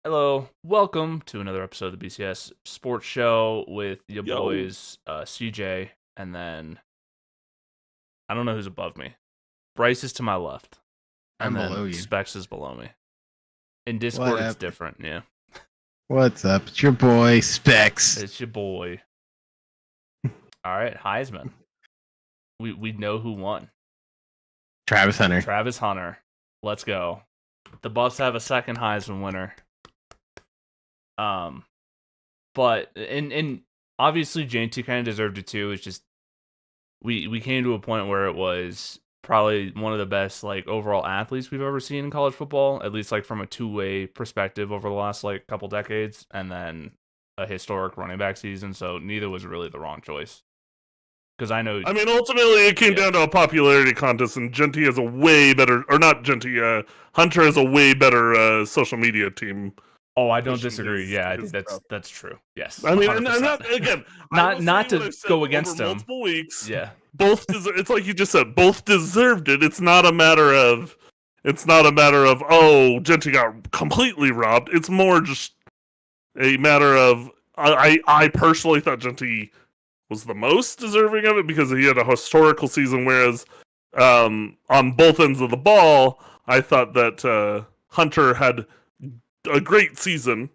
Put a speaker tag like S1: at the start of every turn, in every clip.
S1: Hello, welcome to another episode of the BCS Sports Show with your
S2: Yo.
S1: boys, CJ, and then I don't know who's above me. Bryce is to my left,
S3: I'm
S1: and
S3: below
S1: then
S3: you.
S1: Spects is below me. In
S3: What
S1: Discord, it's
S3: up?
S1: different. Yeah,
S3: What's up? It's your boy Spects.
S1: it's your boy. All right, Heisman. We know who won.
S3: Travis Hunter.
S1: Travis Hunter. Let's go. The Buffs have a second Heisman winner. But and obviously JT kind of deserved it too. It's just we came to a point where it was probably one of the best like overall athletes we've ever seen in college football, at least like from a two-way perspective over the last like couple decades, and then a historic running back season. So neither was really the wrong choice. Because I know,
S2: I mean, ultimately, it came
S1: Yeah.
S2: down to a popularity contest, and Genty has a way better, or not Genty, Hunter has a way better social media team.
S1: oh, I don't
S2: pushing
S1: disagree.
S2: his-
S1: Yeah, I
S2: his
S1: think
S2: stuff.
S1: that's true. Yes,
S2: I mean, and
S1: 100%.
S2: not again,
S1: Not to go against
S2: over
S1: him.
S2: multiple weeks.
S1: Yeah,
S2: It's like you just said, both deserved it. It's not a matter of, oh, Genty got completely robbed. It's more just a matter of, I personally thought Genty was the most deserving of it because he had a historical season, whereas on both ends of the ball, I thought that Hunter had a great season.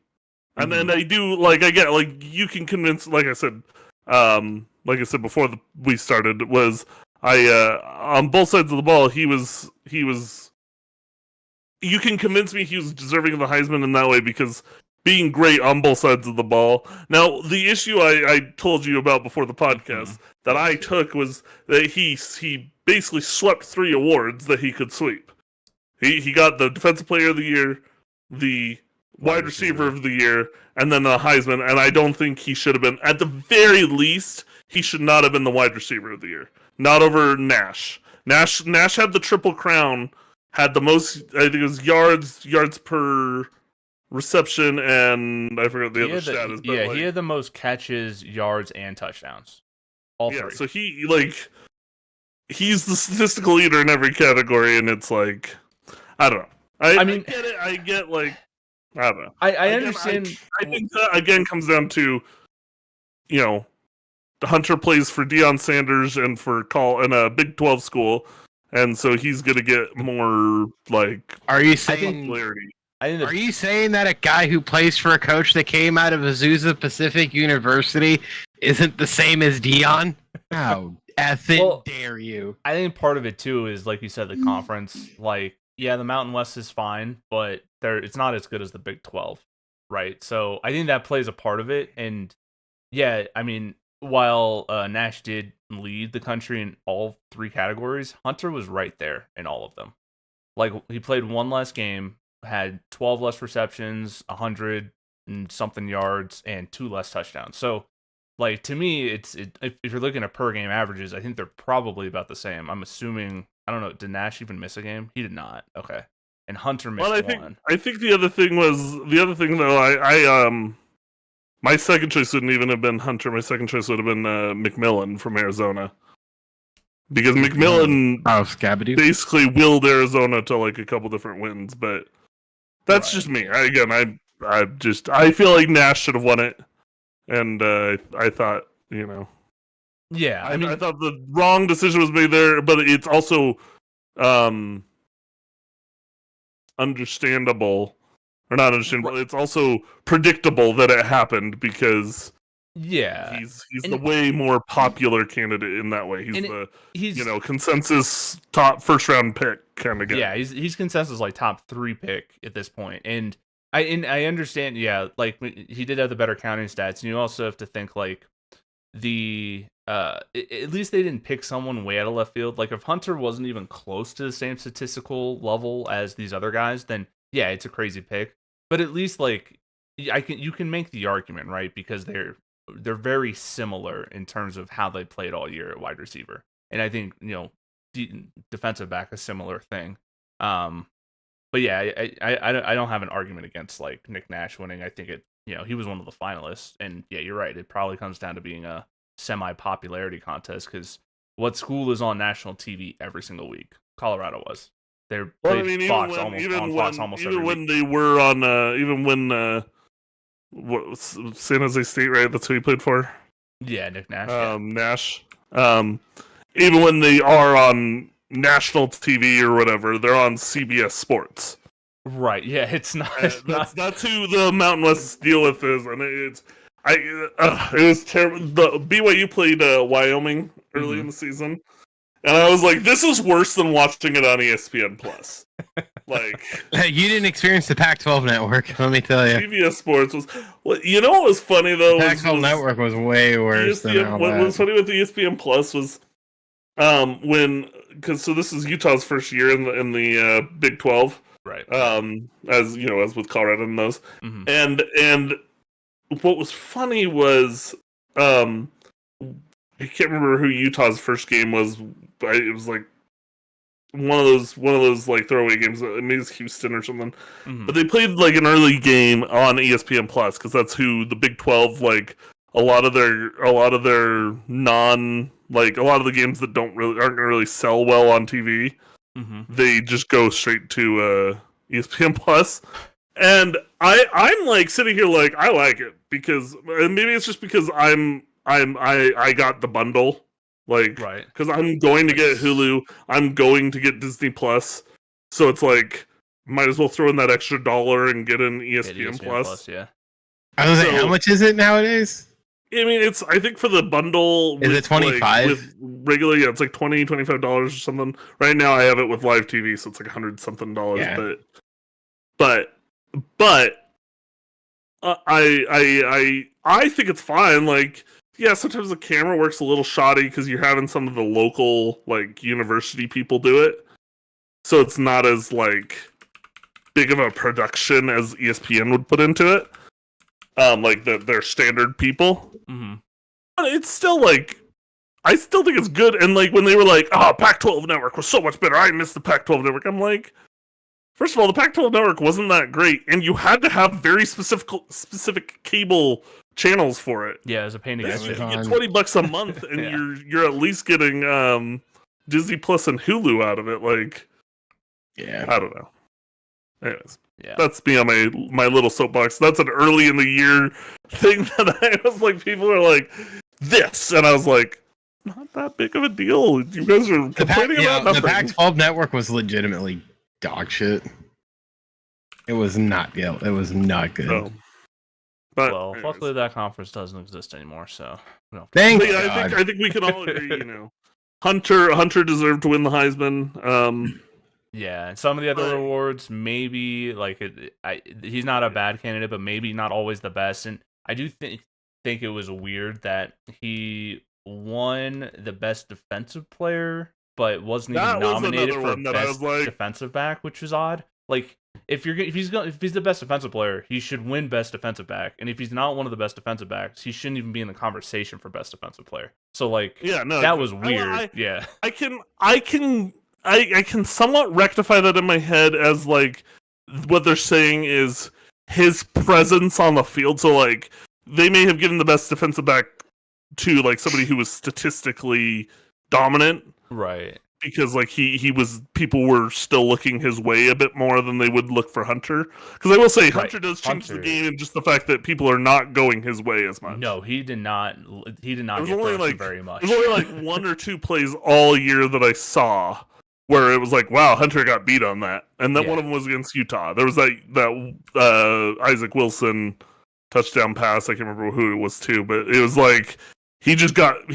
S2: And then I do I get you can convince, like I said before we started, was I on both sides of the ball he was you can convince me he was deserving of the Heisman in that way because being great on both sides of the ball. Now, the issue I told you about before the podcast that I took was that he basically swept 3 awards that he could sweep. He got the Defensive Player of the Year, the Wide receiver of the Year, and then the Heisman, and I don't think he should have been. At the very least, he should not have been the Wide Receiver of the Year. Not over Nash. Nash had the Triple Crown, had the most, I think it was yards per reception, and I forgot the other stat is.
S1: Yeah, he had the most catches, yards, and touchdowns. All three.
S2: So he's the statistical leader in every category, and it's like, I don't know. I mean, I get it. I get I don't know.
S1: I understand.
S2: I think that again comes down to, Hunter plays for Deion Sanders and for in a Big 12 school, and so he's gonna get more
S3: Are you saying
S2: popularity.
S3: Are you saying that a guy who plays for a coach that came out of Azusa Pacific University isn't the same as Deion? How dare you?
S1: I think part of it too is, like you said, the conference. The Mountain West is fine, but it's not as good as the Big 12, right? So I think that plays a part of it. And yeah, I mean, while Nash did lead the country in all 3 categories, Hunter was right there in all of them. Like, he played 1 less game, had 12 less receptions, 100 and something yards, and 2 less touchdowns. So, to me, if you're looking at per game averages, I think they're probably about the same. I'm assuming, I don't know, did Nash even miss a game? He did not. Okay. And Hunter missed one.
S2: I think the other thing though, my second choice wouldn't even have been Hunter. My second choice would have been McMillan from Arizona. Because McMillan basically willed Arizona to a couple different wins, but that's just me. I feel like Nash should have won it, and I thought,
S1: yeah,
S2: I thought the wrong decision was made there, but it's also understandable, or not understandable. It's also predictable that it happened because he's the way more popular candidate in that way. He's consensus top first round pick kind of guy.
S1: Yeah, he's consensus top 3 pick at this point. And I understand, yeah, he did have the better counting stats, and you also have to think at least they didn't pick someone way out of left field. If Hunter wasn't even close to the same statistical level as these other guys, then yeah, it's a crazy pick. But at least you can make the argument, right? Because they're very similar in terms of how they played all year at wide receiver. And I think, defensive back, a similar thing. But yeah, I don't have an argument against Nick Nash winning. I think he was one of the finalists, and yeah, you're right. It probably comes down to being a semi-popularity contest, because what school is on national TV every single week? Colorado was. They're
S2: Well, I
S1: they
S2: mean,
S1: Fox almost every week.
S2: when they were on, even when what was San Jose State, right? That's who he played for.
S1: Yeah, Nick Nash.
S2: Nash. Even when they are on national TV or whatever, they're on CBS Sports.
S1: Right. Yeah, it's not.
S2: That's who the Mountain West deal with is, and it was terrible. The BYU played Wyoming early in the season, and I was like, "This is worse than watching it on ESPN Plus." Like,
S3: you didn't experience the Pac-12 network, let me tell you.
S2: CBS Sports was. Well, you know what was funny though?
S3: Pac-12 network was way worse than all
S2: what
S3: that.
S2: was funny with ESPN Plus was, because this is Utah's first year in the Big 12.
S1: Right.
S2: As you know, as with Colorado and those, and what was funny was, I can't remember who Utah's first game was, but it was like one of those like throwaway games. Maybe it's Houston or something. But they played like an early game on ESPN Plus because that's who the Big 12 like a lot of their non like a lot of the games that aren't really sell well on TV. They just go straight to ESPN Plus, and I'm like sitting here like I like it because maybe it's just because I got the bundle, like because I'm going to get Hulu, I'm going to get Disney Plus, so it's like might as well throw in that extra $1 and get an ESPN Plus.
S1: Yeah.
S3: I was like, how much is it nowadays?
S2: I mean, I think for the bundle...
S3: Is it 25?
S2: With regular, yeah, it's like $20, $25 or something. Right now I have it with live TV, so it's like $100-something. Yeah. But I think it's fine. Like, yeah, sometimes the camera works a little shoddy because you're having some of the local, like, university people do it. So it's not as, like, big of a production as ESPN would put into it. Like their standard people. But it's still like, I still think it's good. And like when they were like, Pac-12 network was so much better, I miss the Pac-12 network. I'm like, first of all, the Pac-12 network wasn't that great, and you had to have very specific cable channels for it.
S1: Yeah, it was a pain to get.
S2: You get $20 a month, and you're at least getting Disney Plus and Hulu out of it. Like,
S3: yeah,
S2: I don't know. Anyways.
S1: Yeah.
S2: That's me on my little soapbox. That's an early in the year thing that I was like, people are like, this. And I was like, not that big of a deal. You guys are complaining about nothing.
S3: The Pac-12 network was legitimately dog shit. It was not good. It was not good.
S2: No. But,
S1: well, luckily that conference doesn't exist anymore, so...
S3: Thank God.
S2: I think we can all agree, you know. Hunter deserved to win the Heisman.
S1: Yeah, and some of the other awards, maybe like he's not a bad candidate, but maybe not always the best. And I do think it was weird that he won the best defensive player, but wasn't even nominated for best defensive back, which is odd. Like if he's the best defensive player, he should win best defensive back. And if he's not one of the best defensive backs, he shouldn't even be in the conversation for best defensive player. So like, that was weird.
S2: I can somewhat rectify that in my head as like what they're saying is his presence on the field. So like they may have given the best defensive back to like somebody who was statistically dominant,
S1: right?
S2: Because like people were still looking his way a bit more than they would look for Hunter. Because I will say Hunter does change the game in just the fact that people are not going his way as much.
S1: No, he did not. He did not get very much.
S2: There's only like one or two plays all year that I saw where it was like, wow, Hunter got beat on that. And then one of them was against Utah. There was that Isaac Wilson touchdown pass. I can't remember who it was to, but it was like he just got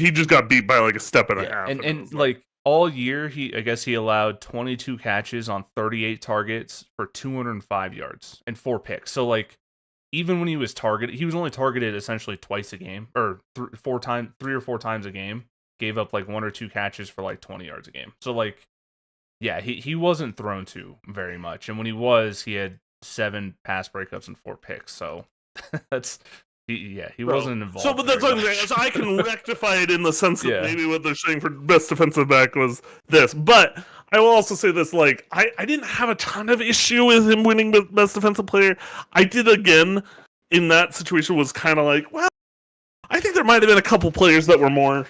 S2: beat by like a step and a half.
S1: And like all year, I guess he allowed 22 catches on 38 targets for 205 yards and 4 picks. So like even when he was targeted, he was only targeted essentially twice a game, or 3 or 4 times a game. Gave up like 1 or 2 catches for like 20 yards a game. So like, yeah, he wasn't thrown to very much, and when he was, he had 7 pass breakups and 4 picks. So he wasn't involved.
S2: So, but that's what I'm saying. So I can rectify it in the sense that maybe what they're saying for best defensive back was this. But I will also say this: like I didn't have a ton of issue with him winning best defensive player. I did again in that situation was kind of like, well, I think there might have been a couple players that were more.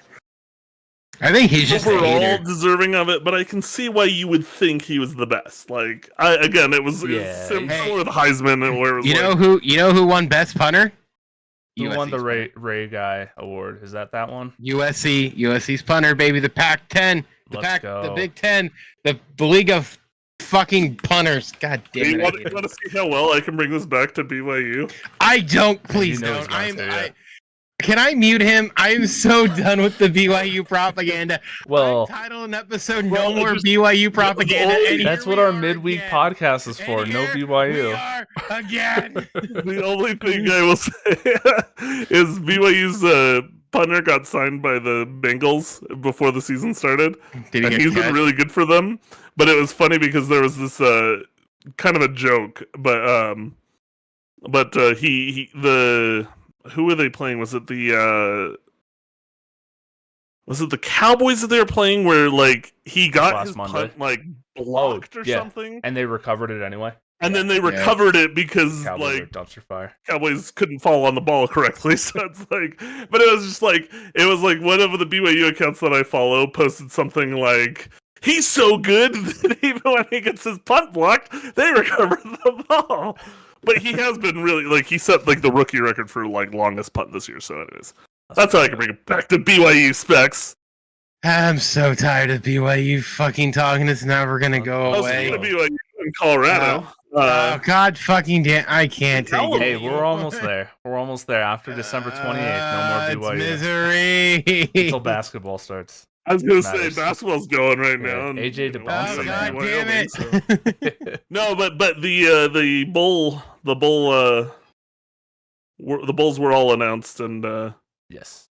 S3: I think he's just
S2: overall
S3: a hater.
S2: deserving of it, but I can see why you would think he was the best. Like, it was similar to the Heisman, and where it was
S3: you know who won best punter?
S1: Who won the
S3: punter.
S1: Ray Guy Award? Is that one?
S3: USC's punter, baby. The Pac-10, the Big Ten, the league of fucking punters. God damn it!
S2: You want to see how well I can bring this back to BYU?
S3: I don't. Please don't. Can I mute him? I am so done with the BYU propaganda.
S1: Well,
S3: title an episode "No More BYU Propaganda."
S1: That's what our midweek podcast is for. No BYU.
S3: We are again.
S2: The only thing I will say is BYU's punter got signed by the Bengals before the season started, and he's been really good for them. But it was funny because there was this kind of a joke, who were they playing? Was it the Cowboys that they were playing where like he got his punt like blocked or something,
S1: and they recovered it anyway.
S2: And then they recovered it because
S1: Cowboys like dumpster fire.
S2: Cowboys couldn't fall on the ball correctly. So it's like, but it was like one of the BYU accounts that I follow posted something like, he's so good that even when he gets his punt blocked, they recover the ball. But he has been really, like, he set, like, the rookie record for, like, longest punt this year, so anyways. That's how I can bring it back to BYU Spects.
S3: I'm so tired of BYU fucking talking. It's never gonna go away.
S2: It's gonna be like in Colorado.
S3: God fucking damn, I can't take it.
S1: Hey, we're almost there. We're almost there. After December 28th, no more BYU.
S3: Misery.
S1: Until basketball starts.
S2: I was gonna say basketball's going right now. And,
S1: AJ DeBounce.
S3: Oh, God damn it!
S2: No, but the Bulls were all announced, and
S1: yes,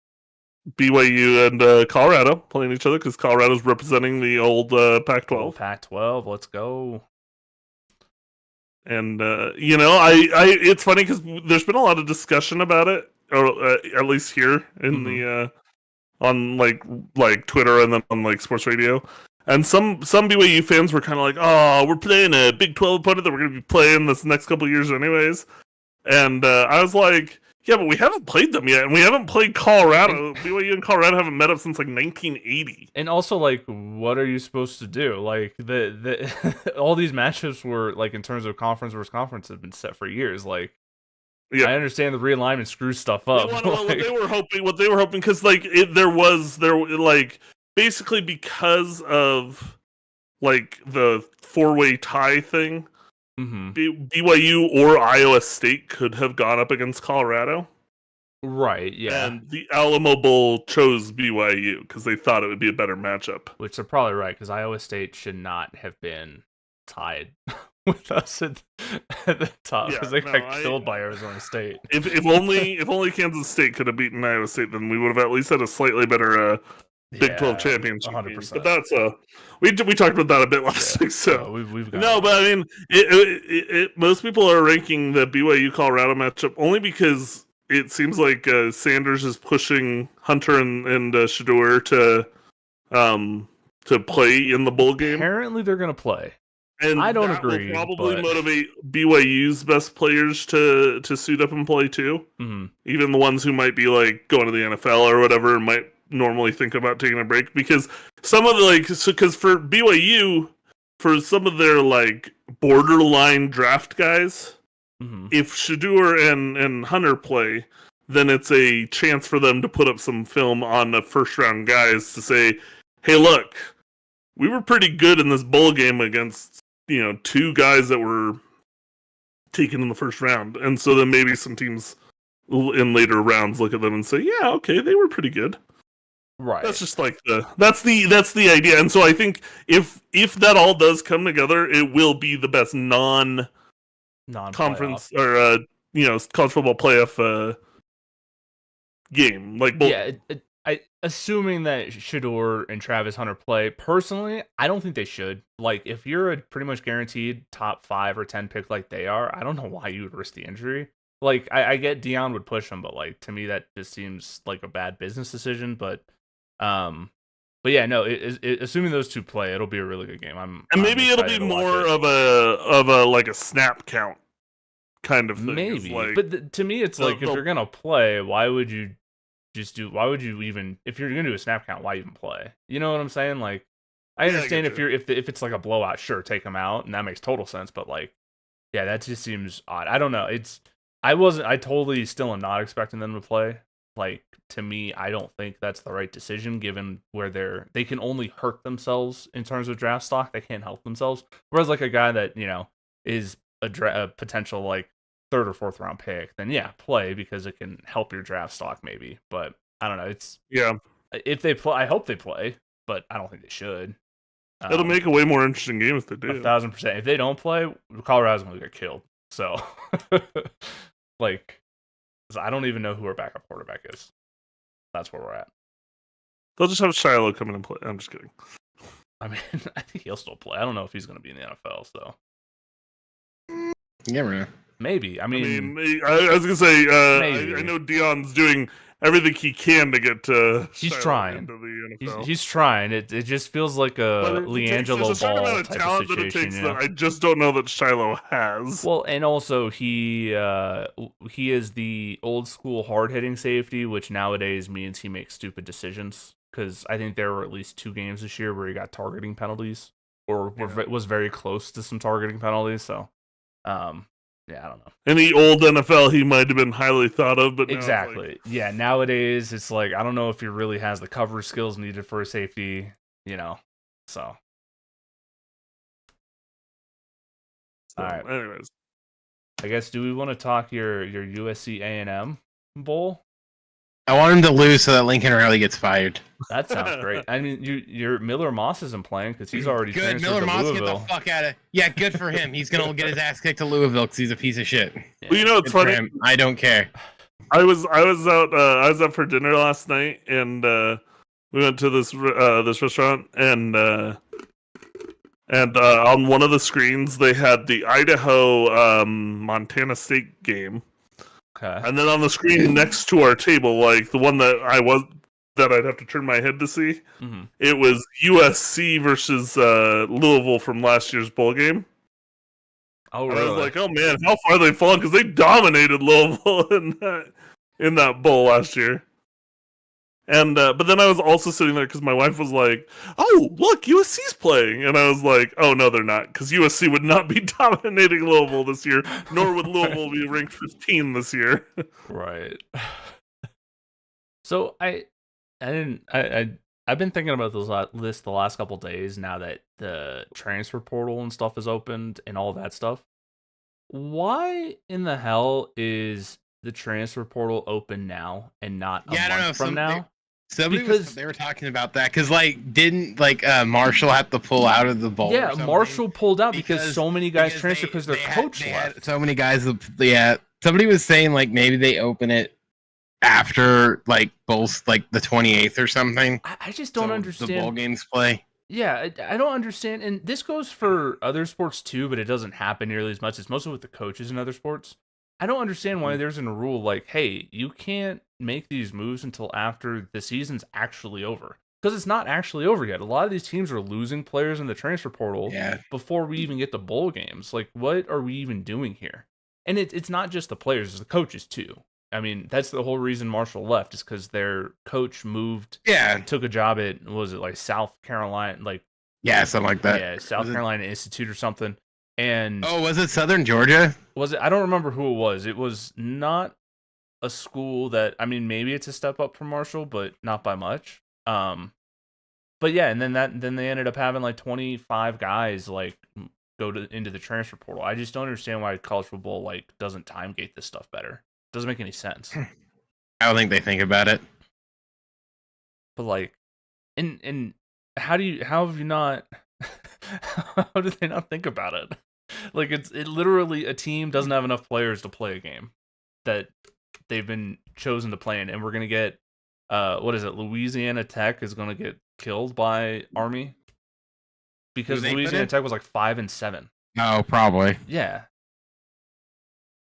S2: BYU and Colorado playing each other because Colorado's representing the old Pac-12.
S1: Pac-12, let's go.
S2: And it's funny because there's been a lot of discussion about it, or at least here in the. On like Twitter and then on like sports radio, and some BYU fans were kind of like, "Oh, we're playing a Big 12 opponent that we're going to be playing this next couple of years, anyways." And I was like, "Yeah, but we haven't played them yet, and we haven't played Colorado. BYU and Colorado haven't met up since like 1980."
S1: And also, like, what are you supposed to do? Like the all these matchups were like in terms of conference versus conference have been set for years. Like. Yeah. I understand the realignment screws stuff up.
S2: What they were hoping, because like basically because of like the 4-way tie thing, BYU or Iowa State could have gone up against Colorado.
S1: Right. Yeah.
S2: And the Alamo Bowl chose BYU because they thought it would be a better matchup.
S1: Which they're probably right, because Iowa State should not have been tied with us at the top because they got killed by Arizona State.
S2: If only Kansas State could have beaten Iowa State, then we would have at least had a slightly better Big 12 championship. 100%. But that's we talked about that a bit last week. So
S1: we've got
S2: no, but I mean, most people are ranking the BYU Colorado matchup only because it seems like Sanders is pushing Hunter and Shedeur to play in the bowl game.
S1: Apparently, they're going to play.
S2: And
S1: I don't agree.
S2: Will probably motivate BYU's best players to suit up and play too.
S1: Mm-hmm.
S2: Even the ones who might be like going to the NFL or whatever might normally think about taking a break, because some of the because for BYU, for some of their like borderline draft guys, if Shedeur and Hunter play, then it's a chance for them to put up some film on the first round guys to say, hey, look, we were pretty good in this bowl game against, two guys that were taken in the first round. And so then maybe some teams in later rounds look at them and say, yeah, okay, they were pretty good.
S1: Right.
S2: That's just like that's the idea. And so I think if that all does come together, it will be the best non-conference or college football playoff game. Like
S1: assuming that Shedeur and Travis Hunter play, personally, I don't think they should. Like, if you're a pretty much guaranteed top 5 or 10 pick like they are, I don't know why you would risk the injury. Like, I get Deion would push him, but like to me that just seems like a bad business decision. But yeah, no. Assuming those two play, it'll be a really good game.
S2: Maybe it'll be more of a like a snap count kind of thing.
S1: Maybe, but to me, it's like if you're gonna play, why would you just do. Why would you even, if you're gonna do a snap count, why even play? You know what I'm saying? Like, I understand if it's like a blowout, sure, take them out, and that makes total sense. But like, yeah, that just seems odd. I don't know. I totally still am not expecting them to play. Like, to me, I don't think that's the right decision given where they can only hurt themselves in terms of draft stock. They can't help themselves. Whereas like a guy that, is a potential like third or fourth round pick, then yeah, play because it can help your draft stock maybe. But I don't know. If they play, I hope they play, but I don't think they should.
S2: It'll make a way more interesting game if they do.
S1: 1,000%. If they don't play, Colorado's going to get killed. So, like, I don't even know who our backup quarterback is. That's where we're at.
S2: They'll just have Shiloh come in and play. I'm just kidding.
S1: I mean, I think he'll still play. I don't know if he's going to be in the NFL, so.
S3: You never know.
S1: Maybe. I mean,
S2: I was going to say, I know Dion's doing everything he can to get
S1: he's
S2: Shiloh
S1: trying
S2: into the NFL.
S1: He's trying. It just feels like a LiAngelo Ball
S2: amount of
S1: type
S2: talent
S1: of situation.
S2: That I just don't know that Shiloh has.
S1: Well, and also he is the old school hard hitting safety, which nowadays means he makes stupid decisions. Because I think there were at least 2 games this year where he got targeting penalties, or was very close to some targeting penalties. So, yeah, I don't know.
S2: In the old NFL, he might have been highly thought of, but
S1: exactly, yeah. Nowadays, it's like I don't know if he really has the coverage skills needed for a safety, So, all right.
S2: Anyways,
S1: I guess do we want to talk your USC A&M bowl?
S3: I want him to lose so that Lincoln Riley gets fired.
S1: That sounds great. I mean, your Miller Moss isn't playing because he's already
S3: good.
S1: transferred
S3: Miller
S1: to
S3: Moss,
S1: Louisville.
S3: get the fuck out of. Yeah, good for him. He's gonna get his ass kicked to Louisville because he's a piece of shit.
S1: Yeah.
S2: Well, it's funny.
S3: I don't care.
S2: I was out for dinner last night, and we went to this restaurant, and on one of the screens they had the Idaho Montana State game.
S1: Okay.
S2: And then on the screen next to our table, like the one that I'd have to turn my head to see, it was USC versus Louisville from last year's bowl game.
S1: Oh,
S2: and
S1: really?
S2: I was like, oh man, how far they've fallen because they dominated Louisville in that bowl last year. And but then I was also sitting there because my wife was like, "Oh, look, USC's playing," and I was like, "Oh no, they're not," because USC would not be dominating Louisville this year, nor would Louisville be ranked 15 this year.
S1: Right. So I've been thinking about this the last couple days now that the transfer portal and stuff is opened and all that stuff. Why in the hell is the transfer portal open now and not a month from now?
S3: They were talking about that because didn't Marshall have to pull out of the bowl?
S1: Yeah, Marshall pulled out because so many guys transferred because their coach left.
S3: So many guys. Yeah, somebody was saying maybe they open it after bowls the 28th or something.
S1: I just don't understand
S3: the bowl games play.
S1: Yeah, I don't understand, and this goes for other sports too, but it doesn't happen nearly as much. It's mostly with the coaches in other sports. I don't understand why there's a rule hey, you can't make these moves until after the season's actually over. Because it's not actually over yet. A lot of these teams are losing players in the transfer portal before we even get to bowl games. What are we even doing here? And it's not just the players, it's the coaches too. I mean, that's the whole reason Marshall left is because their coach moved and took a job at, South Carolina?
S3: Something like that.
S1: Yeah, South Carolina Institute or something. And
S3: was it Southern Georgia?
S1: Was it? I don't remember who it was. It was not a school that, I mean, maybe it's a step up from Marshall, but not by much. But yeah, and then they ended up having 25 guys go into the transfer portal. I just don't understand why college football doesn't time gate this stuff better. It doesn't make any sense.
S3: I don't think they think about it.
S1: But and how have you not? How do they not think about it? It's literally a team doesn't have enough players to play a game that they've been chosen to play in, and we're gonna get what is it? Louisiana Tech is gonna get killed by Army because Louisiana Tech was 5-7.
S3: Oh, probably.
S1: Yeah.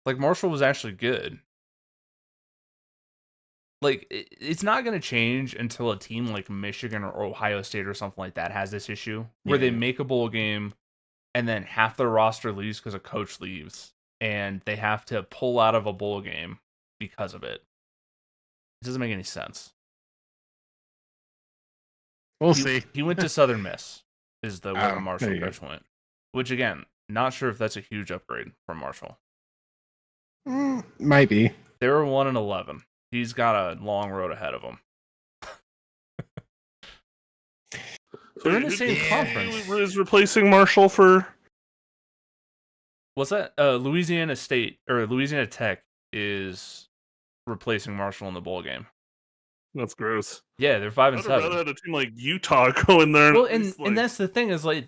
S1: Marshall was actually good. It's not going to change until a team like Michigan or Ohio State or something like that has this issue where they make a bowl game and then half their roster leaves because a coach leaves and they have to pull out of a bowl game because of it. It doesn't make any sense.
S3: We'll see.
S1: He went to Southern Miss, is the where Marshall
S3: there you
S1: coach went. Which, again, not sure if that's a huge upgrade from Marshall.
S3: Might be.
S1: They were 1-11. He's got a long road ahead of him. They're in the same conference.
S2: Is replacing Marshall for...
S1: What's that? Louisiana State, or Louisiana Tech, is replacing Marshall in the bowl game.
S2: That's gross.
S1: Yeah, they're 5-7.
S2: I'd rather had a team like Utah go in there.
S1: Well, and that's the thing is like...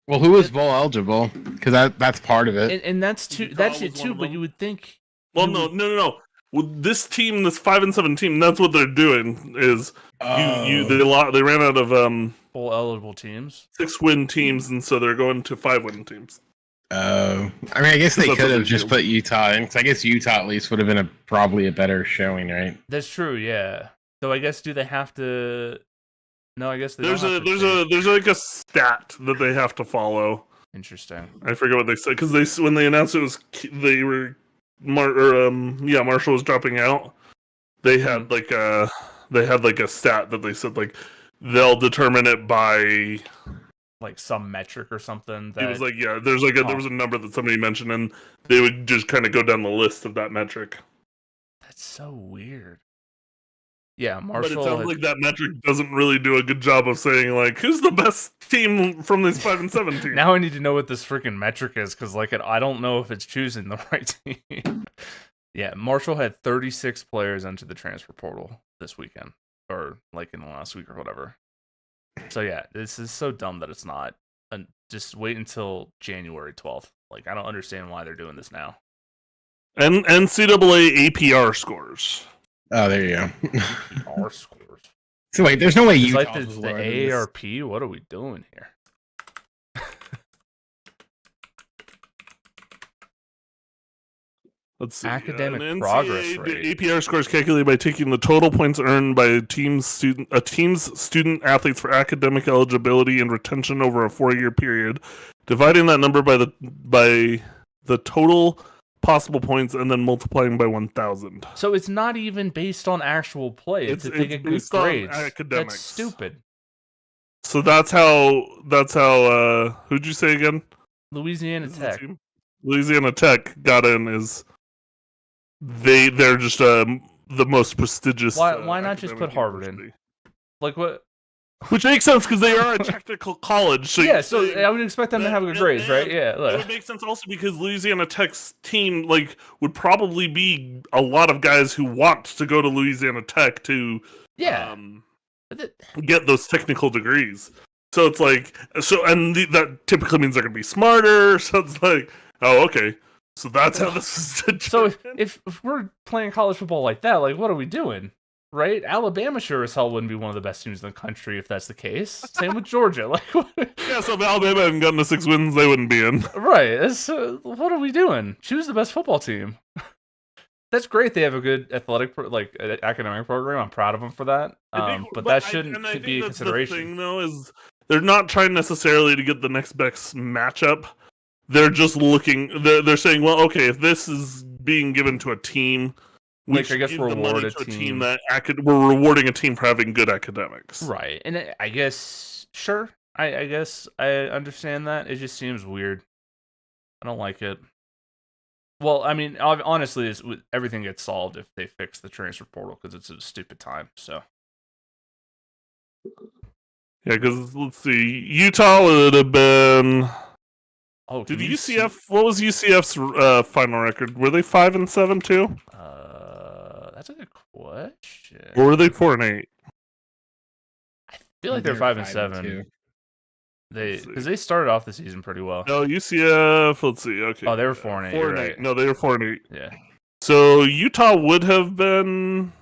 S3: Well, who is bowl eligible? Because that's part of it.
S1: And that's too. That's it too. But you would think.
S2: Well, no. With this team, this 5-7 team, that's what they're doing. Is they ran out of
S1: bowl eligible teams,
S2: 6-win teams, and so they're going to 5-win teams.
S3: I mean, I guess they could have just put Utah in. Because I guess Utah at least would have been probably a better showing, right?
S1: That's true. Yeah. So I guess do they have to? No, I guess
S2: there's like a stat that they have to follow.
S1: Interesting.
S2: I forget what they said because when they announced it was Marshall was dropping out. They had like a stat that they said like they'll determine it by
S1: like some metric or something.
S2: It was like there was a number that somebody mentioned and they would just kind of go down the list of that metric.
S1: That's so weird. Yeah, Marshall.
S2: But it sounds like that metric doesn't really do a good job of saying like who's the best team from this 5-7 team.
S1: Now I need to know what this freaking metric is because like I don't know if it's choosing the right team. Yeah, Marshall had 36 players enter the transfer portal this weekend, or like in the last week or whatever. So yeah, this is so dumb that it's not. And just wait until January 12th. Like I don't understand why they're doing this now.
S2: And NCAA APR scores.
S3: Oh, there you go.
S1: Our scores.
S3: So wait, there's no way you
S1: like the AARP. What are we doing here?
S2: Let's see.
S1: Academic progress rate.
S2: The APR score is calculated by taking the total points earned by a team's student athletes for academic eligibility and retention over a 4-year period, dividing that number by the total possible points and then multiplying by 1,000.
S1: So it's not even based on actual play. It's if they get good grades.
S2: Academics.
S1: That's stupid.
S2: So that's how who'd you say again?
S1: Louisiana Tech.
S2: Louisiana Tech got in is they're just the most prestigious.
S1: Why not just put Harvard in? Like what?
S2: Which makes sense because they are a technical college. So
S1: yeah, so I would expect them to have good grades, right? Yeah, look.
S2: It would make sense also because Louisiana Tech's team would probably be a lot of guys who want to go to Louisiana Tech to get those technical degrees. So it's like that typically means they're going to be smarter. So it's like, oh, okay. So that's how this is determined.
S1: So if we're playing college football like that, like what are we doing? Right? Alabama sure as hell wouldn't be one of the best teams in the country if that's the case. Same with Georgia. Like, what?
S2: Yeah, so if Alabama hadn't gotten the 6 wins, they wouldn't be in.
S1: Right. What are we doing? Choose the best football team. That's great. They have a good athletic, academic program. I'm proud of them for that. But that shouldn't be a consideration.
S2: The thing, though, is they're not trying necessarily to get the next best matchup. They're just looking. They're saying, well, okay, if this is being given to a team.
S1: I guess reward a team
S2: that we're rewarding a team for having good academics.
S1: Right. And I guess, sure. I guess I understand that. It just seems weird. I don't like it. Well, I mean, honestly, everything gets solved if they fix the transfer portal because it's a stupid time. So.
S2: Yeah, because let's see. Utah would have been.
S1: Oh,
S2: did UCF? What was UCF's final record? Were they 5-7 too?
S1: That's a good question.
S2: Or were they 4-8?
S1: I feel like they're 5-7. Because they started off the season pretty well.
S2: No, UCF. Let's see. Okay.
S1: Oh, they were 4-8. 4-8. Right.
S2: No, they were 4-8.
S1: Yeah.
S2: So Utah would have been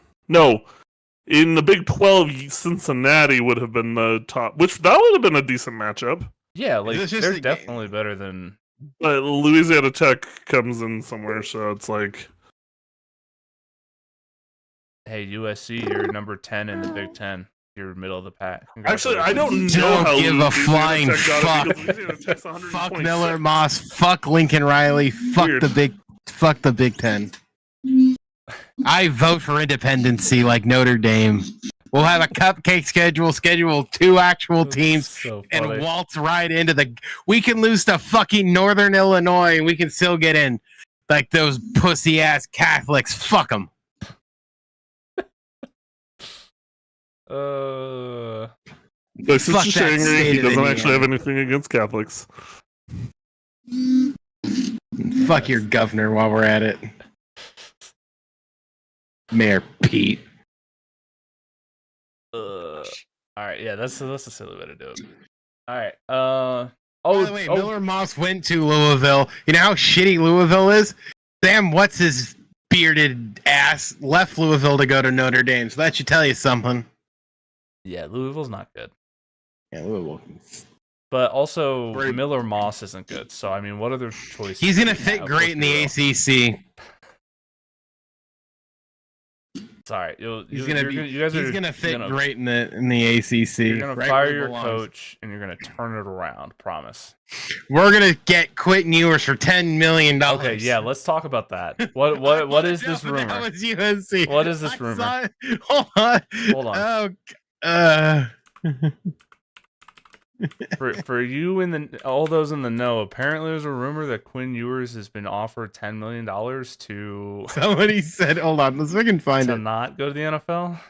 S2: in the Big 12. Cincinnati would have been the top, which that would have been a decent matchup.
S1: Yeah, like they're definitely better than.
S2: But Louisiana Tech comes in somewhere, so it's like.
S1: Hey, USC, you're number 10 in the Big 10. You're middle of the pack.
S2: Actually, I don't know how
S3: give a flying fuck. Fuck Miller Moss. Fuck Lincoln Riley. Fuck the Big 10. I vote for independency like Notre Dame. We'll have a cupcake schedule 2 actual teams,
S1: So
S3: and
S1: funny.
S3: waltz right into the. We can lose to fucking Northern Illinois, and we can still get in. Like those pussy ass Catholics. Fuck them.
S2: But since
S3: Fuck
S2: just
S3: that
S2: angry,
S3: state
S2: he
S3: of
S2: doesn't actually have
S3: Indiana.
S2: anything against Catholics.
S3: Fuck your governor while we're at it. Mayor Pete.
S1: All right, yeah, that's a silly way to do it. All right.
S3: By the way, Miller Moss went to Louisville. You know how shitty Louisville is? Sam, what's his bearded ass left Louisville to go to Notre Dame. So that should tell you something.
S1: Yeah, Louisville's not good.
S3: Yeah, Louisville.
S1: But also,
S3: Right.
S1: Miller Moss isn't good. So, I mean, what other choices?
S3: He's going to
S1: do we
S3: fit
S1: have?
S3: great in the ACC.
S1: Sorry,
S3: He's going to fit
S1: gonna,
S3: great in the ACC.
S1: You're going
S3: right
S1: to fire
S3: where he
S1: your
S3: belongs.
S1: coach, and you're going to turn it around. Promise.
S3: We're going to get Quentin Ewers for $10 million.
S1: Okay, yeah, let's talk about that. What is this rumor?
S3: That was UNC.
S1: What is this rumor?
S3: Hold on.
S1: Hold on.
S3: Oh,
S1: For you and all those in the know, apparently there's a rumor that Quinn Ewers has been offered $10 million to
S3: somebody said, hold on, let's see if I can find
S1: to
S3: it.
S1: not go to the NFL.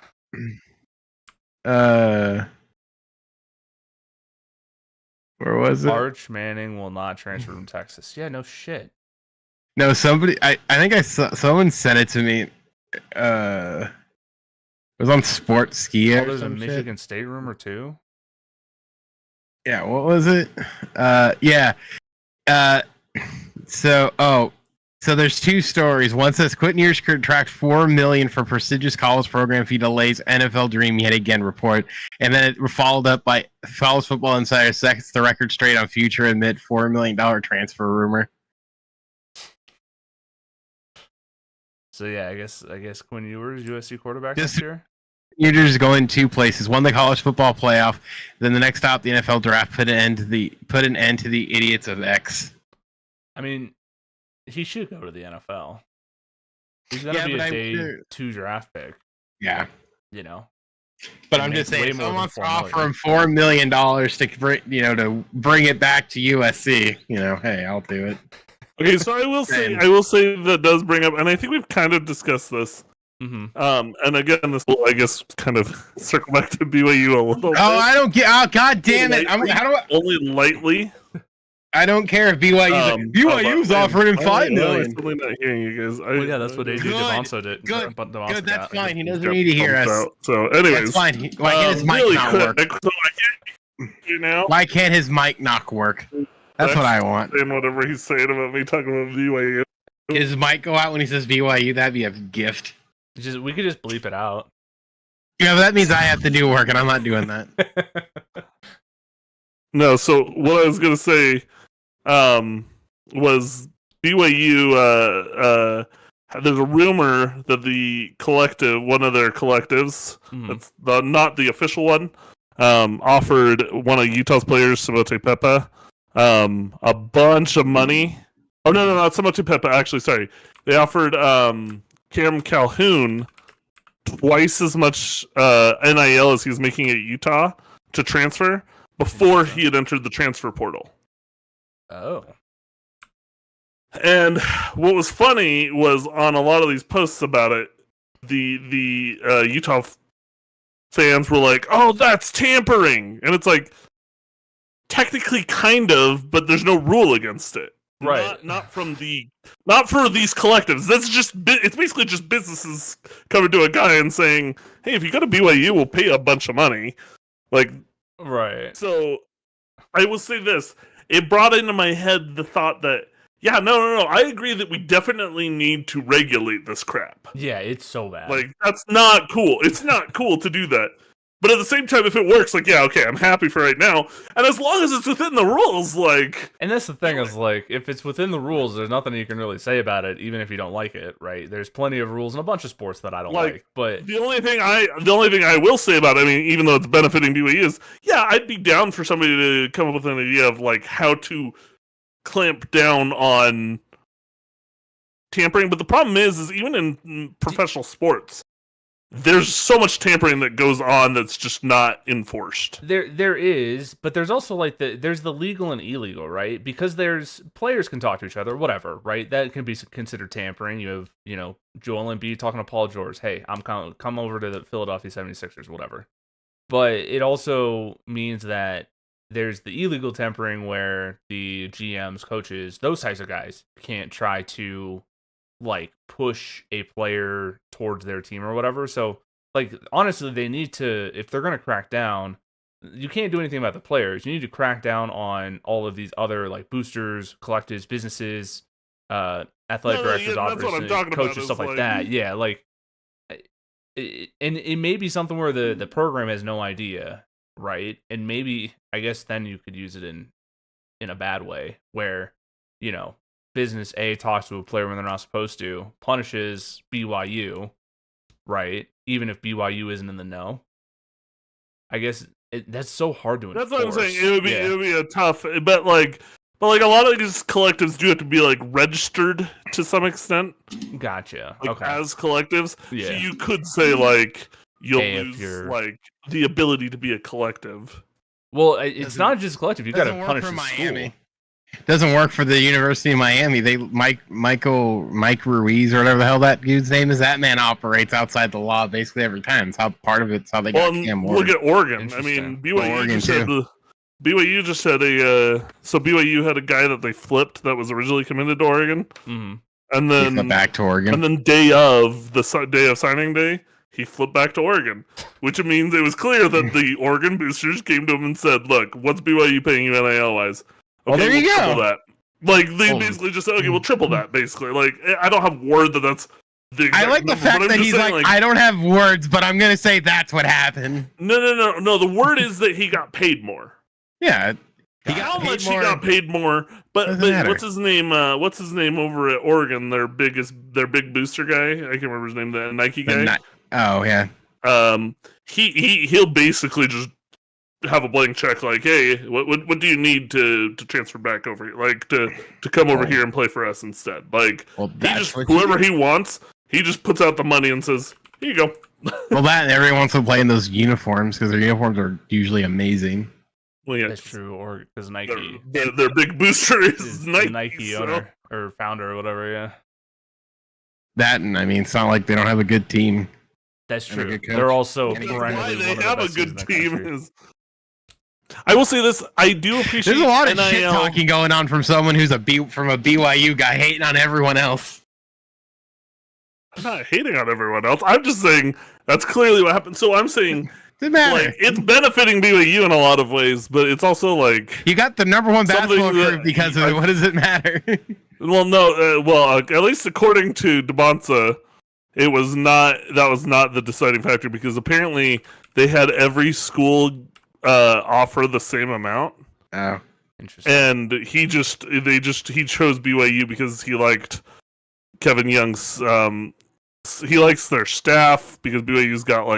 S3: Where was it?
S1: Arch Manning will not transfer from Texas. Yeah, no shit.
S3: No, somebody. I think I saw someone sent it to me. It was on Sports Ski
S1: Oh,
S3: or
S1: there's a
S3: some shit.
S1: Michigan State rumor too.
S3: Yeah, what was it? Yeah. So there's two stories. One says Quentin Ewers could attract $4 million for prestigious college program fee delays. NFL dream yet again report, and then it followed up by College Football Insider sets the record straight on future amid $4 million transfer rumor.
S1: So yeah, I guess Quinn Ewers, USC quarterback
S3: Just-
S1: this year.
S3: Ewers going 2 places. One, the college football playoff. Then the next stop, the NFL draft. Put an end to the idiots of X.
S1: I mean, he should go to the NFL. He's gonna be a day 2 draft pick.
S3: Yeah.
S1: You know.
S3: But
S1: He
S3: I'm just
S1: makes way
S3: saying,
S1: more
S3: someone
S1: than
S3: wants to
S1: $4
S3: offer him $4 million to bring it back to USC. Hey, I'll do it.
S2: Okay, so I will say that does bring up, and I think we've kind of discussed this.
S1: Mm-hmm.
S2: And again, this will, I guess, kind of circle back to BYU a little bit.
S3: Oh, I don't get. Oh, god damn it!
S2: Only lightly.
S3: I don't care if BYU's offering him $5 million.
S2: I'm totally not hearing you guys.
S1: Well, yeah, that's what AJ
S3: Good.
S1: Devonso did.
S3: Good.
S1: Devonso
S3: Good, that's
S1: got.
S3: fine. He doesn't
S2: Got
S3: need to hear
S2: bumped
S3: us.
S2: out. So, anyways,
S3: That's fine. Why can't his mic
S2: really
S3: not
S2: quick,
S3: work?
S2: so I can't hear you now.
S3: Why can't his mic not work? That's what I want.
S2: Saying whatever he's saying about me talking about BYU.
S3: His mic go out when he says BYU. That'd be a gift.
S1: We could just bleep it out.
S3: Yeah, but that means I have to do work, and I'm not doing that.
S2: No, so what I was gonna say was BYU. There's a rumor that the collective, one of their collectives, that's not the official one, offered one of Utah's players, Samote Pepa, a bunch of money. Oh no, not Samote Pepa. Actually, sorry, they offered Cam Calhoun twice as much NIL as he was making at Utah to transfer before he had entered the transfer portal.
S1: Oh.
S2: And what was funny was on a lot of these posts about it, the Utah fans were like, "Oh, that's tampering," and it's like, technically, kind of, but there's no rule against it.
S1: Right.
S2: Not for these collectives. It's basically just businesses coming to a guy and saying, "Hey, if you go to BYU, we'll pay you a bunch of money." Like,
S1: right.
S2: So, I will say this: it brought into my head the thought that, yeah, no, I agree that we definitely need to regulate this crap.
S1: Yeah, it's so bad.
S2: Like, that's not cool. It's not cool to do that. But at the same time, if it works, like, yeah, okay, I'm happy for right now. And as long as it's within the rules, like...
S1: And that's the thing is, like, if it's within the rules, there's nothing you can really say about it, even if you don't like it, right? There's plenty of rules in a bunch of sports that I don't like, but...
S2: The only thing I will say about it, I mean, even though it's benefiting BYU, is, yeah, I'd be down for somebody to come up with an idea of, like, how to clamp down on tampering, but the problem is even in professional sports, there's so much tampering that goes on that's just not enforced.
S1: There is, but there's also like there's the legal and illegal, right? Because there's players can talk to each other, whatever, right? That can be considered tampering. You have, Joel Embiid talking to Paul George, hey, I'm come over to the Philadelphia 76ers, whatever. But it also means that there's the illegal tampering where the GMs, coaches, those types of guys can't try to like push a player towards their team or whatever. So like honestly, they need to, if they're going to crack down, you can't do anything about the players. You need to crack down on all of these other like boosters, collectives, businesses, athletic directors, officers, coaches, stuff like that. Yeah, like and it may be something where the program has no idea, right? And maybe I guess then you could use it in a bad way where, business A talks to a player when they're not supposed to, punishes BYU, right? Even if BYU isn't in the know. I guess that's so hard to enforce.
S2: That's what I'm saying. It would be a tough, but a lot of these collectives do have to be like registered to some extent.
S1: Gotcha.
S2: Like,
S1: okay.
S2: As collectives,
S1: yeah.
S2: So you could say like you'll lose like the ability to be a collective.
S1: Well, it's not just collective. You got to punish the
S3: Miami.
S1: school.
S3: Doesn't work for the University of Miami. Mike Ruiz or whatever the hell that dude's name is. That man operates outside the law basically every time. It's how part of it's how they got Cam Ward.
S2: Look at Oregon. I mean, BYU just had BYU had a guy that they flipped that was originally committed to Oregon, and then
S3: back to Oregon.
S2: And then day of signing day, he flipped back to Oregon, which means it was clear that the Oregon boosters came to him and said, "Look, what's BYU paying you NIL wise? Okay,
S3: there you go.
S2: That." Like they basically just said, "Okay, we'll triple that." Basically, like I don't have word that's.
S3: I like the fact that he's like, I don't have words, but I'm gonna say that's what happened.
S2: No. The word is that he got paid more.
S3: Yeah.
S2: He got paid more, but what's his name? What's his name over at Oregon? Their big booster guy. I can't remember his name. The Nike guy.
S3: Oh yeah.
S2: He'll basically just have a blank check. Like, hey, what do you need to transfer back over here? Like to come over here and play for us instead. Like whoever he wants, he just puts out the money and says, here you go.
S3: Well, that and everyone wants to play in those uniforms because their uniforms are usually amazing.
S2: Well, yeah,
S1: that's true. Or because Nike,
S2: their big booster is Nike,
S1: the Nike owner or founder or whatever. Yeah,
S3: that and I mean, it's not like they don't have a good team.
S1: That's true. They're also
S2: why they have a good team. I will say this: I do appreciate.
S3: There's a lot of shit talking going on from someone who's from a BYU guy hating on everyone else.
S2: I'm not hating on everyone else. I'm just saying that's clearly what happened. So I'm saying. Like, it's benefiting BYU in a lot of ways, but it's also like
S3: you got the number one basketball group because of it. What does it matter?
S2: Well, no. At least according to DeBonza, it was not. That was not the deciding factor because apparently they had every school offer the same amount.
S3: Oh,
S1: interesting.
S2: And he chose BYU because he liked Kevin Young's. He likes their staff because BYU's got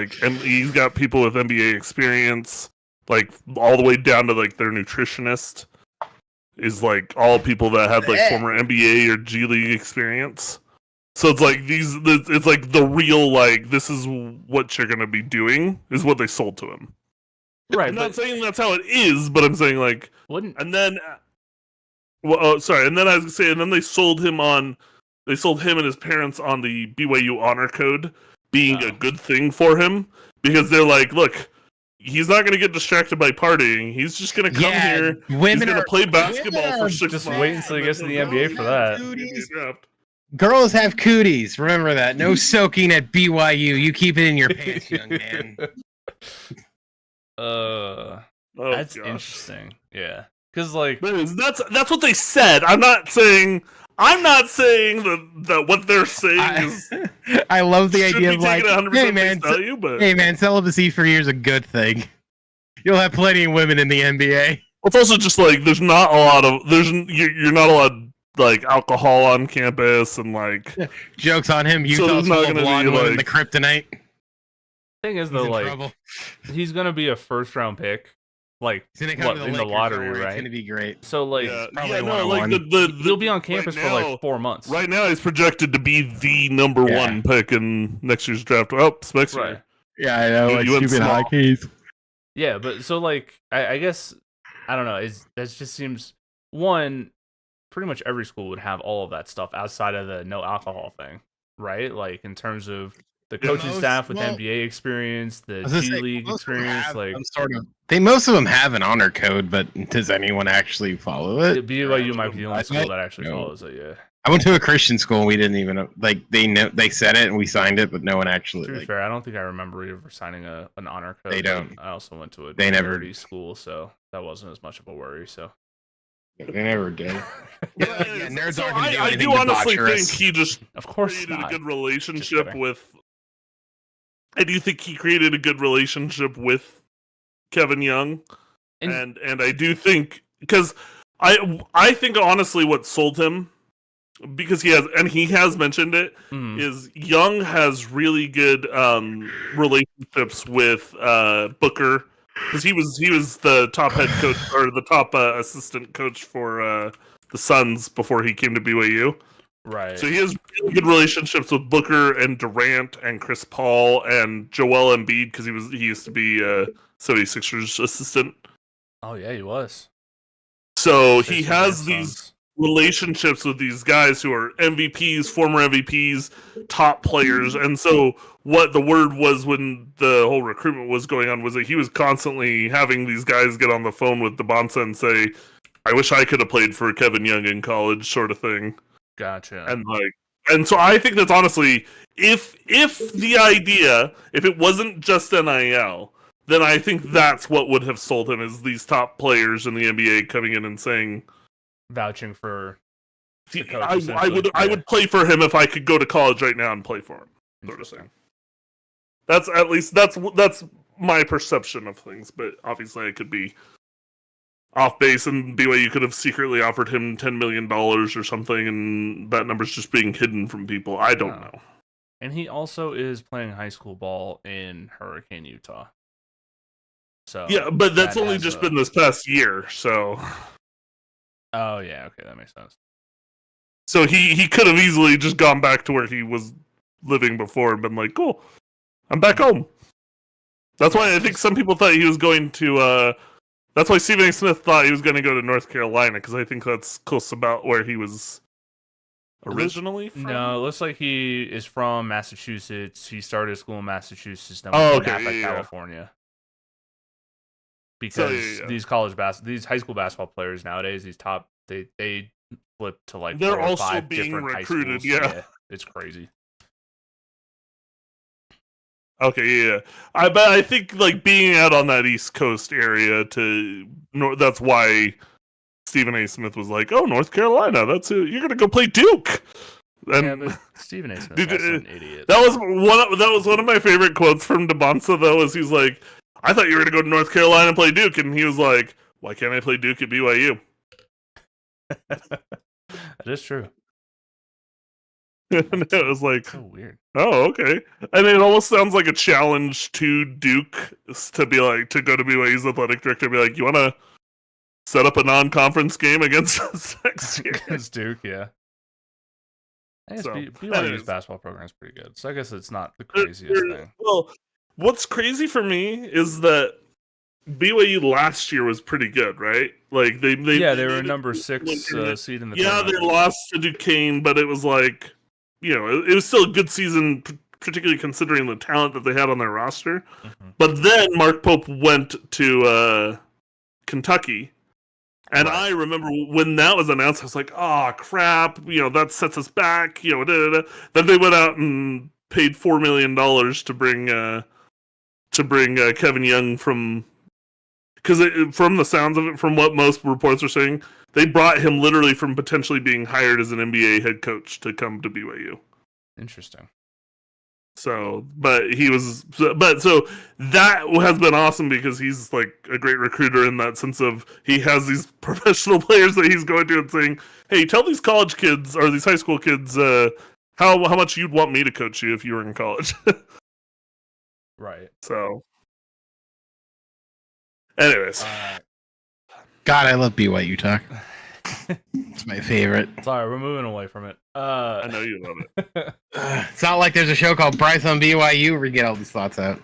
S2: he's got people with NBA experience, like all the way down to like their nutritionist is like all people that had like former NBA or G League experience. So it's like it's like the real like this is what you're gonna be doing is what they sold to him.
S1: Right.
S2: I'm not saying that's how it is, but I'm saying like
S1: wouldn't.
S2: And then, and then I was gonna say, and then they sold him and his parents on the BYU honor code being a good thing for him because they're like, look, he's not going to get distracted by partying. He's just going to come here. He's going to play basketball for 6 months.
S1: Just wait until he gets to the NBA for that.
S3: Girls have cooties. Remember that. No soaking at BYU. You keep it in your pants, young man.
S1: That's interesting. Yeah. Because
S2: that's what they said. I'm not saying that what they're saying is.
S3: I love the idea of like,
S2: hey
S3: man, celibacy for you is a good thing. You'll have plenty of women in the NBA.
S2: It's also just like you're not allowed like alcohol on campus and like
S3: jokes on him. Utah's full of blonde women, the kryptonite.
S1: Thing is though, like he's gonna be a first round pick. like
S3: He's gonna come to the
S1: in the
S3: Lakers,
S1: lottery,
S3: don't worry,
S1: right?
S3: It's gonna be great.
S1: So like,
S3: probably
S2: no, like
S3: one-on-one.
S1: he'll be on campus
S2: right
S1: for
S2: now,
S1: like 4 months.
S2: Right now, he's projected to be the number
S3: Yeah.
S2: 1 pick in next year's draft. Oh, Spects
S1: Right.
S2: here.
S3: Yeah, I know. Like
S2: You went
S3: stupid
S2: small.
S3: hockeys.
S1: Yeah, but so like, I guess I don't know. That just seems one. Pretty much every school would have all of that stuff outside of the no alcohol thing, right? Like in terms of the coaching staff with NBA experience, the G League experience, like
S3: most of them have an honor code, but does anyone actually follow it?
S1: BYU might be the only school that actually follows it. Yeah,
S3: I went to a Christian school and we didn't even they said it and we signed it, but no one actually.
S1: To be fair, I don't think I remember ever signing an honor code.
S3: They don't.
S1: I also went to a
S3: nerdy
S1: school, so that wasn't as much of a worry. So
S3: they never did. Nerds
S2: So
S3: aren't gonna do
S2: I
S3: anything
S2: do honestly
S3: debaucherous.
S2: think he just
S1: of course
S2: created
S1: not.
S2: a good relationship with. I do think he created a good relationship with Kevin Young, and I do think because I think honestly what sold him, because he has mentioned it, is Young has really good relationships with Booker, because he was the top head coach or the top assistant coach for the Suns before he came to BYU.
S1: Right.
S2: So he has really good relationships with Booker and Durant and Chris Paul and Joel Embiid, because he used to be 76ers assistant.
S1: Oh yeah, he was.
S2: So he has these relationships with these guys who are MVPs, former MVPs, top players. And so what the word was when the whole recruitment was going on was that he was constantly having these guys get on the phone with DeBonsa and say, I wish I could have played for Kevin Young in college, sort of thing.
S1: Gotcha.
S2: And so I think that's honestly, if the idea, if it wasn't just NIL, then I think that's what would have sold him, is these top players in the NBA coming in and saying,
S1: vouching for the coach,
S2: I would play for him if I could go to college right now and play for him, sort of thing. That's at least that's my perception of things, but obviously I could be off base, and BYU could have secretly offered him $10 million or something, and that number's just being hidden from people. I don't know.
S1: And he also is playing high school ball in Hurricane, Utah. So
S2: yeah, but that's only just been this past year, so.
S1: Oh yeah, okay, that makes sense.
S2: So he could have easily just gone back to where he was living before and been like, cool, I'm back home. That's why I think some people thought he was going to, that's why Stephen A. Smith thought he was going to go to North Carolina, because I think that's close about where he was originally from.
S1: No, it looks like he is from Massachusetts. He started school in Massachusetts, then went to California. Because these these high school basketball players nowadays, these top, they flip to like
S2: they're
S1: 4 or
S2: also
S1: 5
S2: being
S1: different
S2: recruited.
S1: high schools.
S2: Yeah,
S1: it's crazy.
S2: Okay, yeah. I think like being out on that East Coast area that's why Stephen A. Smith was like, "Oh, North Carolina, you're gonna go play Duke." And
S1: yeah, but Stephen A. Smith is an idiot.
S2: That was one of my favorite quotes from DeBonsa, though, is he's like, "I thought you were gonna go to North Carolina and play Duke," and he was like, "Why can't I play Duke at BYU?"
S1: That is true.
S2: And it was like,
S1: so weird.
S2: Oh, okay. And it almost sounds like a challenge to Duke to be like, to go to BYU's athletic director and be like, you want to set up a non-conference game against us next year?
S1: Against Duke, yeah. I guess BYU's basketball program is pretty good, so I guess it's not the craziest thing.
S2: Well, what's crazy for me is that BYU last year was pretty good, right? Like they
S1: were a number 6 seed in the tournament.
S2: They lost to Duquesne, but it was like, it was still a good season, particularly considering the talent that they had on their roster. Mm-hmm. But then Mark Pope went to Kentucky, and I remember when that was announced, I was like, "Oh crap! That sets us back." Then they went out and paid $4 million to bring Kevin Young because from the sounds of it, from what most reports are saying, they brought him literally from potentially being hired as an NBA head coach to come to BYU.
S1: Interesting.
S2: So that has been awesome, because he's like a great recruiter in that sense of he has these professional players that he's going to and saying, "Hey, tell these college kids or these high school kids how much you'd want me to coach you if you were in college."
S1: Right.
S2: So. Anyways,
S3: God, I love BYU talk. It's my favorite.
S1: Sorry, we're moving away from it.
S2: I know you love it.
S3: It's not like there's a show called Bryce on BYU where you get all these thoughts out.